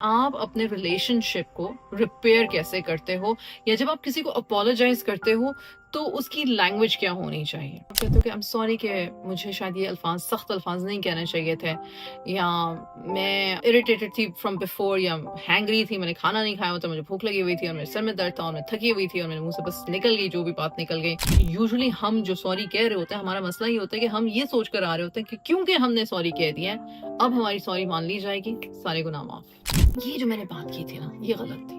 आप अपने रिलेशनशिप को रिपेयर कैसे करते हो, या जब आप किसी को अपोलोजाइज करते हो तो उसकी लैंग्वेज क्या होनी चाहिए? आप कहते हो कि आई एम सॉरी कि मुझे शायद ये अल्फाज, सख्त अल्फाज नहीं कहने चाहिए थे, या मैं इरिटेटेड थी फ्रॉम बिफोर, या हैंग्री थी, मैंने खाना नहीं खाया, तो मुझे भूख लगी हुई थी और मेरे सर में दर्द था और मैं थकी हुई थी और मेरे मुंह से बस निकल गई जो भी बात निकल गई। यूजुअली हम जो सॉरी कह रहे होते हैं, हमारा मसला ये होता है कि हम ये सोच कर आ रहे होते हैं कि क्योंकि हमने सॉरी कह दिया है अब हमारी सॉरी मान ली जाएगी, सारे गुनाह माफ। ये जो मैंने बात की थी ना, ये गलत थी।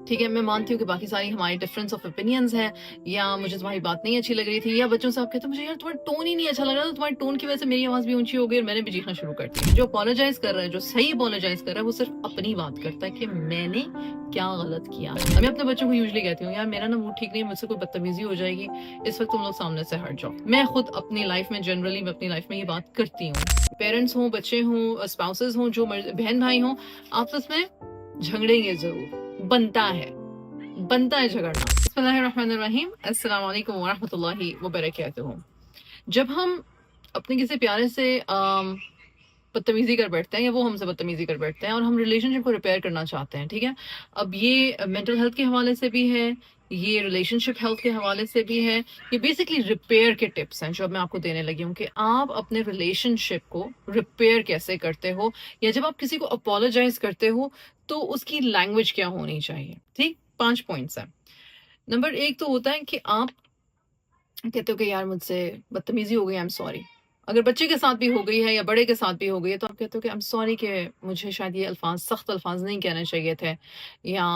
ठीक है, मैं मानती हूँ कि बाकी सारी हमारी डिफरेंस ऑफ ओपिनियंस है, या मुझे तुम्हारी बात नहीं अच्छी लग रही थी, या बच्चों से आप कहते हो मुझे यार तुम्हारा टोन ही नहीं अच्छा लग रहा था, तुम्हारे टोन की वजह से मेरी आवाज भी ऊंची हो गई और मैंने भी चीखना शुरू कर दिया। जो अपोलोजाइज कर रहा है, जो सही अपोलोजाइज कर रहा है, वो सिर्फ अपनी बात करता है कि मैंने क्या गलत किया। मैं अपने बच्चों को यूजुअली कहती हूँ, यार मेरा ना मूड ठीक नहीं है, मुझसे कोई बदतमीजी हो जाएगी, इस वक्त तुम लोग सामने से हट जाओ। मैं खुद अपनी लाइफ में जनरली मैं अपनी लाइफ में ये बात करती हूँ। पेरेंट्स हों, बच्चे हों, स्पाउसेस हों, जो बहन भाई हों, आपस में झगड़ेंगे जरूर, बनता है झगड़ना। बिस्मिल्लाहिर्रहमानिर्रहीम, अस्सलाम वालेकुम वरहमतुल्लाहि वबरकातुहू। जब हम अपने किसी प्यारे से बदतमीजी कर बैठते हैं, या वो हमसे बदतमीजी कर बैठते हैं, और हम रिलेशनशिप को रिपेयर करना चाहते हैं, ठीक है, अब ये मेंटल हेल्थ के हवाले से भी है, ये रिलेशनशिप हेल्थ के हवाले से भी है, ये बेसिकली रिपेयर के टिप्स हैं जो अब मैं आपको देने लगी हूँ कि आप अपने रिलेशनशिप को रिपेयर कैसे करते हो, या जब आप किसी को अपोलोजाइज करते हो तो उसकी लैंग्वेज क्या होनी चाहिए। ठीक, 5 पॉइंट्स हैं। नंबर 1 तो होता है कि आप कहते हो कि यार मुझसे बदतमीजी हो गई, आई एम सॉरी। अगर बच्चे के साथ भी हो गई है या बड़े के साथ भी हो गई है, तो आप कहते हो कि आई एम सॉरी कि मुझे शायद ये अल्फाज, सख्त अल्फाज नहीं कहने चाहिए थे, या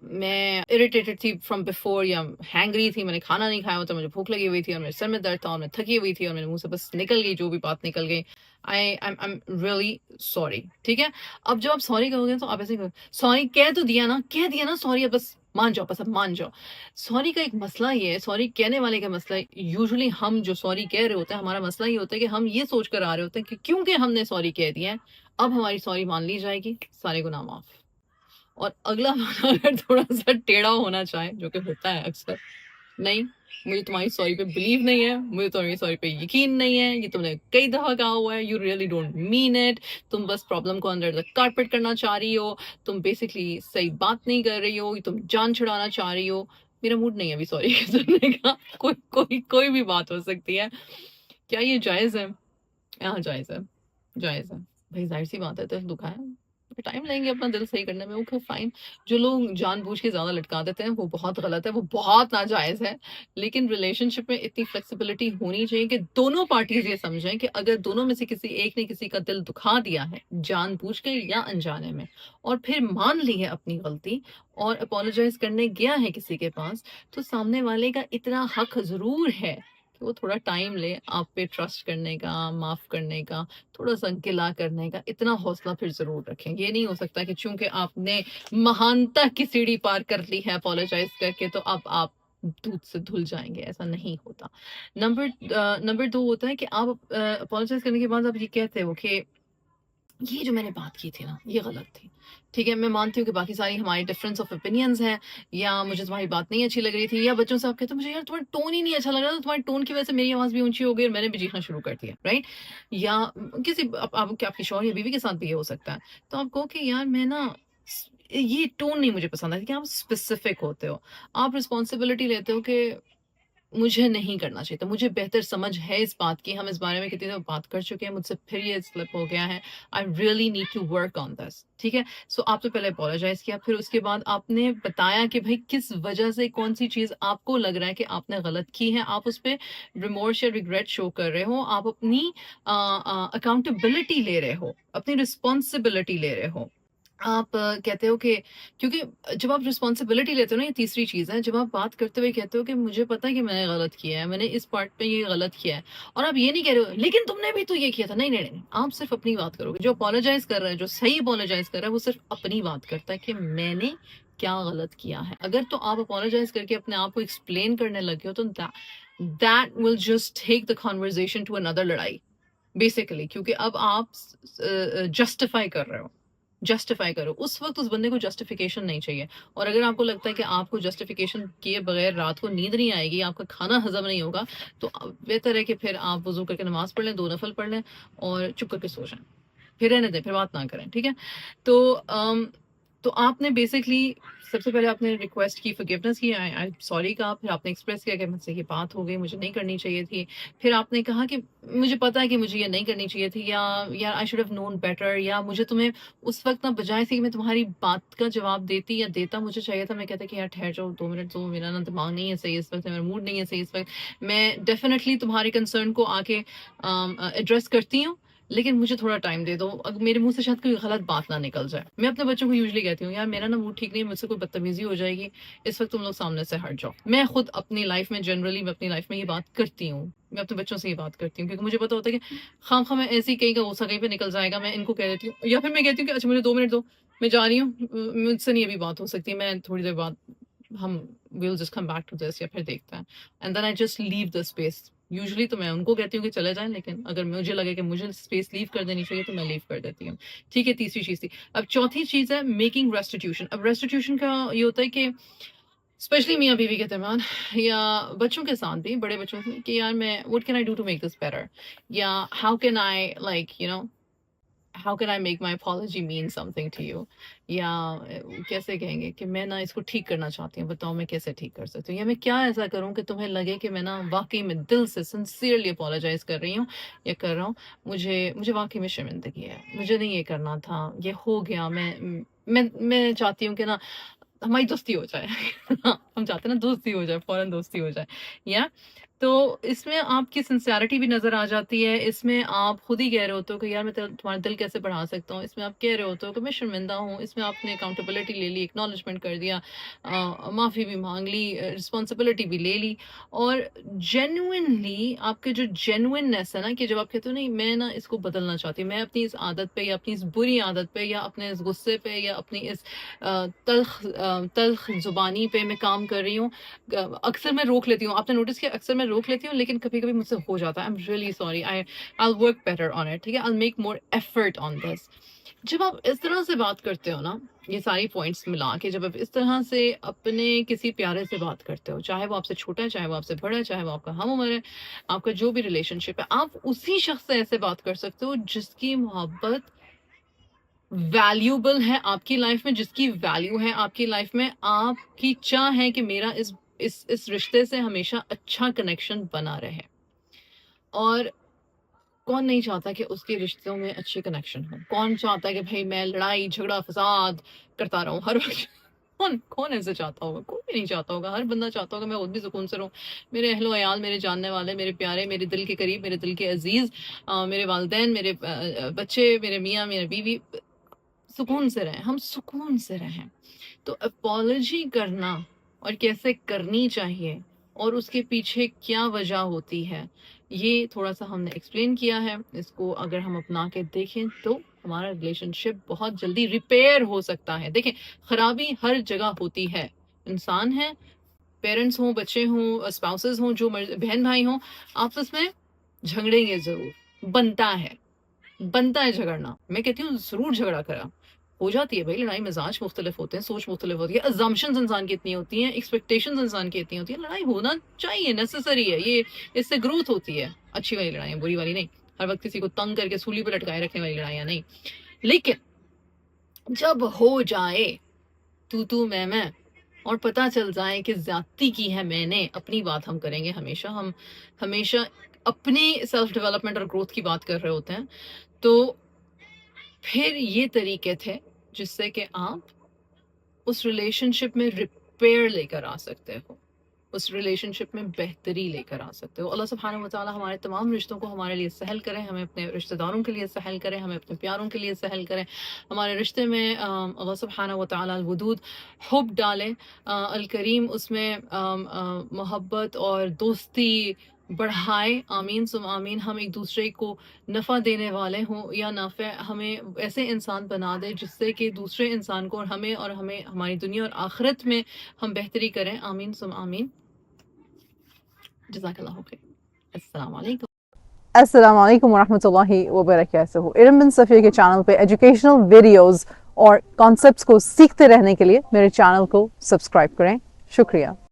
मैं इरिटेटेड थी फ्रॉम बिफोर, या हैंग्री थी, मैंने खाना नहीं खाया, तो मुझे भूख लगी हुई थी और मेरे सर में दर्द था और मैं थकी हुई थी और मेरे मुंह से बस निकल गई जो भी बात निकल गई। I am really sorry. ठीक है, अब जब आप सॉरी कहोगे तो आप ऐसे सॉरी कह तो दिया ना, कह दिया ना सॉरी, अब बस मान जाओ, बस अब मान जाओ। सॉरी का एक मसला ये है, सॉरी कहने वाले का मसला, यूजुअली हम जो सॉरी कह रहे होते हैं, हमारा मसला ये होता है कि हम ये सोच कर आ रहे होते हैं कि क्योंकि हमने सॉरी कह दिया है अब हमारी सॉरी मान ली जाएगी, सारे गुनाह माफ। और अगला वाला अगर थोड़ा सा टेढ़ा होना चाहे, जो कि होता है अक्सर, नहीं मुझे तुम्हारी सॉरी पे बिलीव नहीं है, मुझे तुम्हारी सॉरी पे यकीन नहीं है, ये तुमने कई दफा कहा हुआ है, you really don't mean it, तुम बस प्रॉब्लम को अंडर द कारपेट करना चाह रही हो, तुम बेसिकली सही बात नहीं कर रही हो, तुम जान छुड़ाना चाह रही हो। मेरा मूड नहीं है अभी सॉरी सुनने का, कोई भी बात हो सकती है। क्या ये जायज है? हाँ जायज है, जायज है भाई, जाहिर सी बात है, दिल दुखा है, टाइम लेंगे अपना दिल सही करने में, ओके फाइन। जो लोग जानबूझ के ज्यादा लटका देते हैं वो बहुत गलत है, वो बहुत नाजायज है। लेकिन रिलेशनशिप में इतनी फ्लेक्सिबिलिटी होनी चाहिए कि दोनों पार्टीज ये समझें कि अगर दोनों में से किसी एक ने किसी का दिल दुखा दिया है जानबूझ के या अनजाने में, और फिर मान ली है अपनी गलती और अपोलोजाइज करने गया है किसी के पास, तो सामने वाले का इतना हक जरूर है कि वो थोड़ा टाइम ले आप पे ट्रस्ट करने का, माफ करने का, थोड़ा सा गिला करने का, इतना हौसला फिर जरूर रखें। ये नहीं हो सकता कि चूंकि आपने महानता की सीढ़ी पार कर ली है अपोलोजाइज करके तो अब आप दूध से धुल जाएंगे, ऐसा नहीं होता। नंबर 2 होता है कि आप अपोलोजाइज करने के बाद आप ये कहते हो कि ये जो मैंने बात की थी ना, ये गलत थी। ठीक है, मैं मानती हूँ कि बाकी सारी हमारी डिफरेंस ऑफ ओपिनियंस है, या मुझे तुम्हारी बात नहीं अच्छी लग रही थी, या बच्चों से आप कहते हो मुझे यार तुम्हारा टोन ही नहीं अच्छा लग रहा था, तुम्हारे टोन की वजह से मेरी आवाज भी ऊंची हो गई और मैंने भी चीखना शुरू कर दिया, राइट। या किसी आपकी शौहर या बीवी के साथ भी ये हो सकता है, तो आप कहो कि यार मैं ना ये टोन नहीं मुझे पसंद है, कि आप स्पेसिफिक होते हो, आप रिस्पॉन्सिबिलिटी लेते हो कि मुझे नहीं करना चाहिए था, मुझे बेहतर समझ है इस बात की, हम इस बारे में कितनी दफा बात कर चुके हैं, मुझसे फिर ये स्लिप हो गया है, I really need to work on this. ठीक है, सो आपने पहले अपोलोजाइज किया, फिर उसके बाद आपने बताया कि भाई किस वजह से, कौन सी चीज आपको लग रहा है कि आपने गलत की है, आप उस पर रिमोर्स या रिग्रेट शो कर रहे हो, आप अपनी अकाउंटेबिलिटी ले रहे हो, अपनी रिस्पॉन्सिबिलिटी ले रहे हो। आप कहते हो कि क्योंकि जब आप रिस्पॉन्सिबिलिटी लेते हो ना, ये तीसरी चीज़ है, जब आप बात करते हुए कहते हो कि मुझे पता है कि मैंने गलत किया है, मैंने इस पार्ट पे ये गलत किया है, और आप ये नहीं कह रहे हो लेकिन तुमने भी तो ये किया था, नहीं नहीं नहीं, आप सिर्फ अपनी बात करोगे। जो अपोलोजाइज कर रहा है, जो सही अपोलोजाइज कर रहा है, वो सिर्फ अपनी बात करता है कि मैंने क्या गलत किया है। अगर तो आप अपोलोजाइज करके अपने आप को एक्सप्लेन करने लगे हो तो that will just take the conversation to another लड़ाई बेसिकली, क्योंकि अब आप जस्टिफाई कर रहे हो, जस्टिफाई करो। उस वक्त उस बंदे को जस्टिफिकेशन नहीं चाहिए, और अगर आपको लगता है कि आपको जस्टिफिकेशन किए बगैर रात को नींद नहीं आएगी, आपका खाना हजम नहीं होगा, तो बेहतर है कि फिर आप वजू करके नमाज पढ़ लें, 2 नफल पढ़ लें और चुप करके सो जाएं, फिर रहने दें, फिर बात ना करें। ठीक है, तो تو آپ نے بیسکلی سب سے پہلے آپ نے ریکویسٹ کی، فورگیونیس کی، آئی سوری کہا، پھر آپ نے ایکسپریس کیا کہ مجھ سے یہ بات ہو گئی، مجھے نہیں کرنی چاہیے تھی، پھر آپ نے کہا کہ مجھے پتا ہے کہ مجھے یہ نہیں کرنی چاہیے تھی، یا I should have known better, یا مجھے تمہیں اس وقت نہ بجائے سے کہ میں تمہاری بات کا جواب دیتی یا دیتا، مجھے چاہیے تھا میں کہتا کہ یار ٹھہر جاؤ 2 منٹ، تو میرا نا دماغ نہیں ہے صحیح اس وقت، میرا موڈ نہیں ہے صحیح اس وقت، میں ڈیفینیٹلی تمہاری کنسرن کو آ کے ایڈریس کرتی ہوں، لیکن مجھے تھوڑا ٹائم دے دو، اگر میرے منہ سے شاید کوئی غلط بات نہ نکل جائے۔ میں اپنے بچوں کو یوزلی کہتی ہوں یار میرا نا موڈ ٹھیک نہیں ہے، مجھ سے کوئی بدتمیزی ہو جائے گی، اس وقت تم لوگ سامنے سے ہٹ جاؤ۔ میں خود اپنی لائف میں جنرلی میں اپنی لائف میں یہ بات کرتی ہوں، میں اپنے بچوں سے یہ بات کرتی ہوں، کیونکہ مجھے پتا ہوتا ہے کہ خام خواہ میں ایسی کہیں کا غصہ کہیں پہ نکل جائے گا، میں ان کو کہہ دیتی ہوں، یا پھر میں کہتی ہوں کہ اچھا مجھے 2 منٹ دو، میں جا رہی ہوں، مجھ سے نہیں ابھی بات ہو سکتی، میں تھوڑی دیر بعد ہم we'll just come back to this، یا پھر دیکھتے ہیں، and then I just leave the space۔ Usually تو میں ان کو کہتی ہوں کہ چلے جائیں، لیکن اگر مجھے لگے کہ مجھے اسپیس لیو کر دینی چاہیے تو میں لیو کر دیتی ہوں۔ ٹھیک ہے، تیسری چیز تھی۔ اب چوتھی چیز ہے میکنگ ریسٹیٹیوشن۔ اب ریسٹیٹیوشن کا یہ ہوتا ہے کہ اسپیشلی میاں بیوی کے درمیان یا بچوں کے ساتھ بھی، بڑے بچوں سے، کہ یار میں what can I do to make this better، یا how can I like you know how can I make my apology mean something to you، یا کیسے کہیں گے کہ میں نا اس کو ٹھیک کرنا چاہتی ہوں، بتاؤ میں کیسے ٹھیک کر سکتی ہوں، یا میں کیا ایسا کروں کہ تمہیں لگے کہ میں نا واقعی میں دل سے سنسیئرلی اپولوجائز کر رہی ہوں یا کر رہا ہوں، مجھے واقعی میں شرمندگی ہے، مجھے نہیں یہ کرنا تھا، یہ ہو گیا، میں چاہتی ہوں کہ نا ہماری دوستی ہو جائے ہم چاہتے ہیں نا دوستی ہو جائے، فوراً دوستی ہو جائے، یا تو اس میں آپ کی سنسیئرٹی بھی نظر آ جاتی ہے، اس میں آپ خود ہی کہہ رہے ہوتے ہو کہ یار میں تمہارا دل کیسے بڑھا سکتا ہوں، اس میں آپ کہہ رہے ہوتے ہو کہ میں شرمندہ ہوں، اس میں آپ نے اکاؤنٹیبلٹی لے لی، اکنالجمنٹ کر دیا، معافی بھی مانگ لی، رسپانسبلٹی بھی لے لی، اور جینوئنلی آپ کے جو جینوئننیس ہے نا، کہ جب آپ کہتے ہو نہیں میں نا اس کو بدلنا چاہتی ہوں، میں اپنی اس عادت پہ یا اپنی اس بری عادت پہ یا اپنے اس غصے پہ یا اپنی اس تلخ زبانی پہ میں کام کر رہی ہوں، اکثر میں روک لیتی ہوں، آپ نے نوٹس کیا اکثر میں روک لیتی ہوں، لیکن کبھی کبھی مجھ سے ہو جاتا ہے، I'm really sorry، I'll work better on it، ٹھیک ہے، I'll make more effort on this۔ جب آپ اس طرح سے بات کرتے ہو نا، یہ ساری پوائنٹس ملا کے جب آپ اس طرح سے اپنے کسی پیارے سے بات کرتے ہو، چاہے وہ آپ سے چھوٹا ہے، چاہے وہ آپ سے بڑا ہے، چاہے وہ آپ کا ہم عمر ہے، آپ کا جو بھی ریلیشن شپ ہے، آپ اسی شخص سے ایسے بات کر سکتے ہو جس کی محبت ویلیوبل ہے آپ کی لائف میں، جس کی ویلیو ہے آپ کی لائف میں، آپ کی چاہ ہے کہ میرا اس رشتے سے ہمیشہ اچھا کنیکشن بنا رہے، اور کون نہیں چاہتا کہ اس کے رشتوں میں اچھے کنیکشن ہو، کون چاہتا ہے کہ بھائی میں لڑائی جھگڑا فساد کرتا رہوں ہر وقت، کون ایسے چاہتا ہوگا، کوئی بھی نہیں چاہتا ہوگا، ہر بندہ چاہتا ہوگا میں خود بھی سکون سے رہوں، میرے اہل و عیال، میرے جاننے والے، میرے پیارے، میرے دل کے قریب، میرے دل کے عزیز، میرے والدین، میرے بچے، میرے میاں، میرے بیوی سکون سے رہیں، ہم سکون سے رہیں۔ تو اپالوجی کرنا اور کیسے کرنی چاہیے اور اس کے پیچھے کیا وجہ ہوتی ہے، یہ تھوڑا سا ہم نے ایکسپلین کیا ہے، اس کو اگر ہم اپنا کے دیکھیں تو ہمارا ریلیشن شپ بہت جلدی ریپیئر ہو سکتا ہے۔ دیکھیں خرابی ہر جگہ ہوتی ہے، انسان ہے، پیرنٹس ہوں، بچے ہوں، اسپاؤسز ہوں، جو بہن بھائی ہوں، آپس میں جھگڑیں گے ضرور، بنتا ہے جھگڑنا، میں کہتی ہوں ضرور جھگڑا کرا ہو جاتی ہے بھائی، لڑائی مزاج مختلف ہوتے ہیں، سوچ مختلف ہوتی ہے، ازامپشنز انسان کی اتنی ہوتی ہیں، ایکسپیکٹیشنز انسان کی اتنی ہوتی ہیں، لڑائی ہونا چاہیے، نیسیسری ہے، یہ اس سے گروتھ ہوتی ہے، اچھی والی لڑائیاں، بری والی نہیں، ہر وقت کسی کو تنگ کر کے سولی پہ لٹکائے رکھنے والی لڑائیاں نہیں، لیکن جب ہو جائے تو میں اور پتہ چل جائے کہ زیادتی کی ہے میں نے، اپنی بات ہم کریں گے ہم ہمیشہ اپنی سیلف ڈیولپمنٹ اور گروتھ کی بات کر رہے ہوتے ہیں، تو پھر یہ طریقے تھے جس سے کہ آپ اس ریلیشن شپ میں ریپیئر لے کر آ سکتے ہو، اس ریلیشن شپ میں بہتری لے کر آ سکتے ہو۔ اللہ سبحانہ و تعالیٰ ہمارے تمام رشتوں کو ہمارے لیے سہل کرے، ہمیں اپنے رشتہ داروں کے لیے سہل کرے، ہمیں اپنے پیاروں کے لیے سہل کرے، ہمارے رشتے میں اللہ سبحانہ و تعالیٰ الودود حب ڈالے، الکریم اس میں محبت اور دوستی بڑھائے، آمین ثم آمین، ہم ایک دوسرے کو نفع دینے والے ہوں یا نافع، ہمیں ایسے انسان بنا دے جس سے کہ دوسرے انسان کو اور ہمیں ہماری دنیا اور آخرت میں ہم بہتری کریں، آمین ثم آمین۔ جزاک اللہ خیر، السلام علیکم۔ السلام علیکم ورحمۃ اللہ وبرکاتہ۔ ارم بن صفیہ کے چینل پہ ایجوکیشنل ویڈیوز اور کانسیپٹس کو سیکھتے رہنے کے لیے میرے چینل کو سبسکرائب کریں۔ شکریہ۔